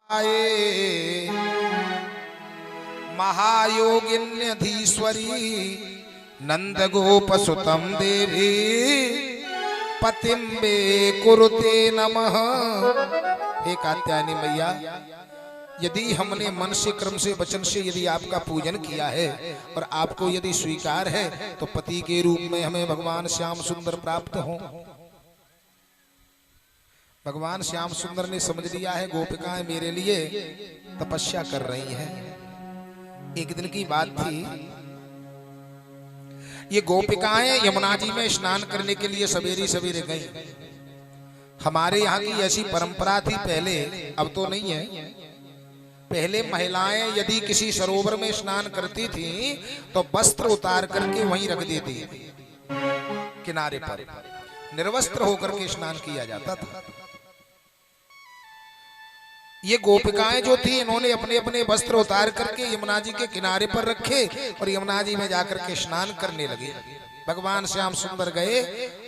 आए महायोगिन्यधीश्वरी नंद गोप सुतम देवी पतिम्बे कुरुते नमः। हे कात्यायनी मैया, यदि हमने मन से कर्म से वचन से यदि आपका पूजन किया है और आपको यदि स्वीकार है तो पति के रूप में हमें भगवान श्याम सुंदर प्राप्त हो। भगवान श्याम सुंदर ने समझ लिया है गोपिकाएं मेरे लिए तपस्या कर रही हैं। एक दिन की बात थी, ये गोपिकाएं यमुना जी में स्नान करने के लिए सवेरे सवेरे गई। हमारे यहाँ की ऐसी परंपरा थी पहले, अब तो नहीं है। पहले महिलाएं यदि किसी सरोवर में स्नान करती थी तो वस्त्र उतार करके वहीं रख देती थी, किनारे पर निर्वस्त्र होकर के स्नान किया जाता था। ये गोपिकाएं जो थी इन्होंने अपने अपने वस्त्र उतार करके यमुना जी के किनारे पर रखे और यमुना जी में जाकर के स्नान करने लगे। भगवान श्याम सुंदर गए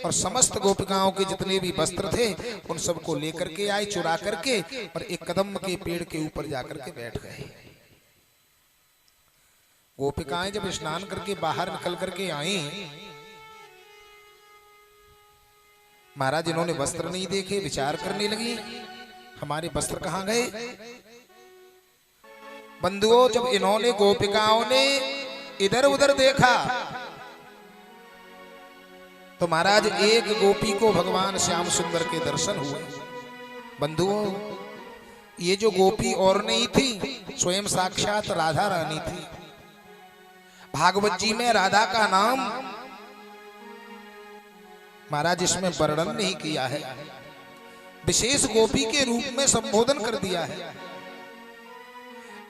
और समस्त गोपिकाओं के जितने भी वस्त्र थे उन सबको लेकर के आए चुरा करके, और एक कदम के पेड़ के ऊपर जाकर के बैठ गए। गोपिकाएं जब स्नान करके बाहर निकल करके आई, महाराज इन्होंने वस्त्र नहीं देखे, विचार करने लगी हमारे वस्त्र कहां गए। बंधुओं, जब इन्होंने गोपिकाओं ने इधर उधर देखा तो महाराज एक गोपी को भगवान श्याम सुंदर के दर्शन हुए। बंधुओं, ये जो गोपी और नहीं थी, स्वयं साक्षात राधा रानी थी। भागवत जी में राधा का नाम महाराज इसमें वर्णन नहीं किया है, विशेष गोपी के रूप में संबोधन कर दिया है।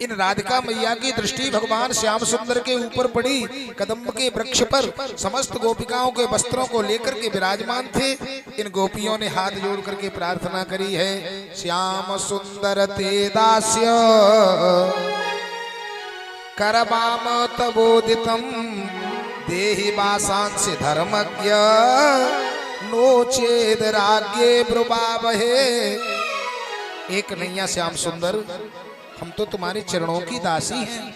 इन राधिका मैया की दृष्टि भगवान श्याम सुंदर के ऊपर पड़ी। कदम्ब के वृक्ष पर समस्त गोपिकाओं के वस्त्रों को लेकर के विराजमान थे। इन गोपियों ने हाथ जोड़ करके प्रार्थना करी है, श्याम सुंदर ते दास्य करवाम तबोदितम देहि वासांसि धर्मज्ञ नोचेद राज्ञे ब्रुवावहे। एक नैया श्याम सुंदर, हम तो तुम्हारे चरणों की दासी हैं।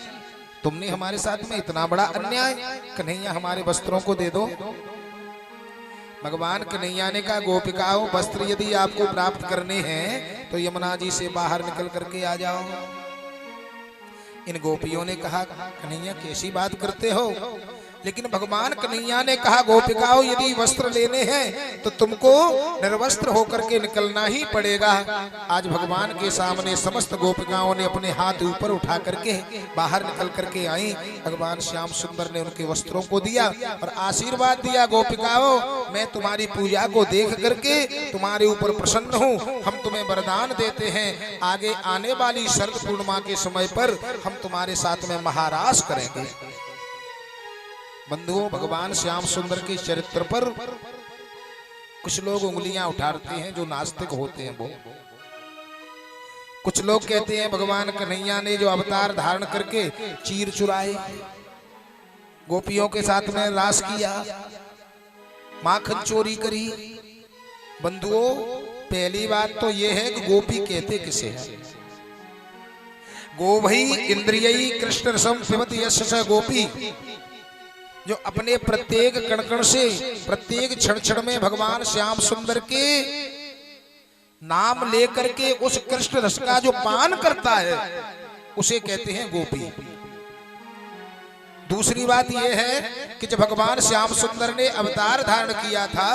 तुमने हमारे साथ में इतना बड़ा अन्याय, कन्हैया हमारे वस्त्रों को दे दो। भगवान कन्हैया ने कहा, गोपिकाओं वस्त्र यदि आपको प्राप्त करने हैं तो यमुना जी से बाहर निकल करके आ जाओ। इन गोपियों ने कहा, कन्हैया कैसी बात करते हो। लेकिन भगवान कन्हैया ने कहा, गोपिकाओं यदि वस्त्र लेने हैं तो तुमको निर्वस्त्र होकर के निकलना ही पड़ेगा। आज भगवान के सामने समस्त गोपिकाओं ने अपने हाथ ऊपर उठा करके बाहर निकल करके आई। भगवान श्याम सुंदर ने उनके वस्त्रों को दिया और आशीर्वाद दिया, गोपिकाओं मैं तुम्हारी पूजा को देख करके तुम्हारे ऊपर प्रसन्न हूँ। हम तुम्हें वरदान देते हैं, आगे आने वाली शरद पूर्णिमा के समय पर हम तुम्हारे साथ में महारास करेंगे। बंधुओं, भगवान श्याम सुंदर के चरित्र पर कुछ लोग उंगलियां उठाते हैं जो नास्तिक होते हैं। वो कुछ लोग कहते हैं भगवान कन्हैया ने जो अवतार धारण करके चीर चुराए, गोपियों के साथ में रास किया, माखन चोरी करी। बंधुओं, पहली बात तो यह है कि गोपी कहते किसे हैं। गोभई इंद्रियई कृष्ण रसम पिबति यस्य गोपी, जो अपने प्रत्येक कण से प्रत्येक क्षण क्षण में भगवान श्याम सुंदर के नाम लेकर के उस कृष्ण रस का जो पान करता है उसे कहते हैं गोपी। दूसरी बात यह है कि जब भगवान श्याम सुंदर ने अवतार धारण किया था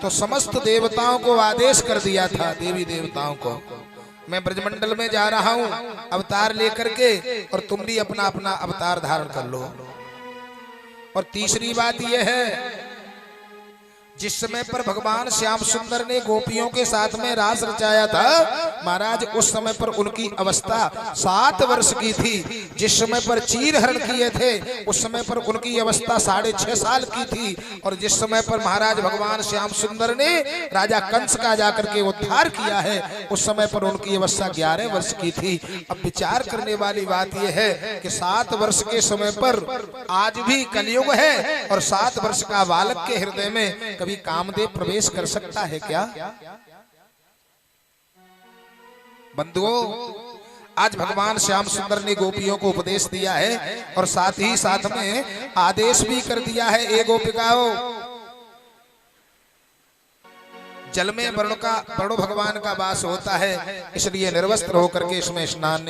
तो समस्त देवताओं को आदेश कर दिया था, देवी देवताओं को, मैं ब्रजमंडल में जा रहा हूं अवतार लेकर के, और तुम भी अपना अपना अवतार धारण कर लो। और तीसरी बात यह है, जिस समय पर भगवान श्याम सुंदर ने गोपियों के साथ में रास रचाया था, महाराज उस समय पर उनकी अवस्था 7 वर्ष की थी। जिस समय पर चीर हरण किए थे उस समय पर उनकी अवस्था 6.5 साल की थी। और जिस समय पर महाराज भगवान श्याम सुंदर ने राजा कंस का जाकर के उद्धार किया है उस समय पर उनकी अवस्था 11 वर्ष की थी। अब विचार करने वाली बात यह है कि 7 वर्ष के समय पर आज भी कलयुग है और 7 वर्ष का बालक के हृदय में कभी कामदेव प्रवेश कर सकता है क्या? बंधुओं, आज भगवान श्याम सुंदर ने गोपियों को उपदेश दिया है और साथ ही साथ में आदेश भी कर दिया है, ए गोपिकाओ, जल में वरुण भगवान का वास होता है, इसलिए निर्वस्त्र होकर के इसमें स्नान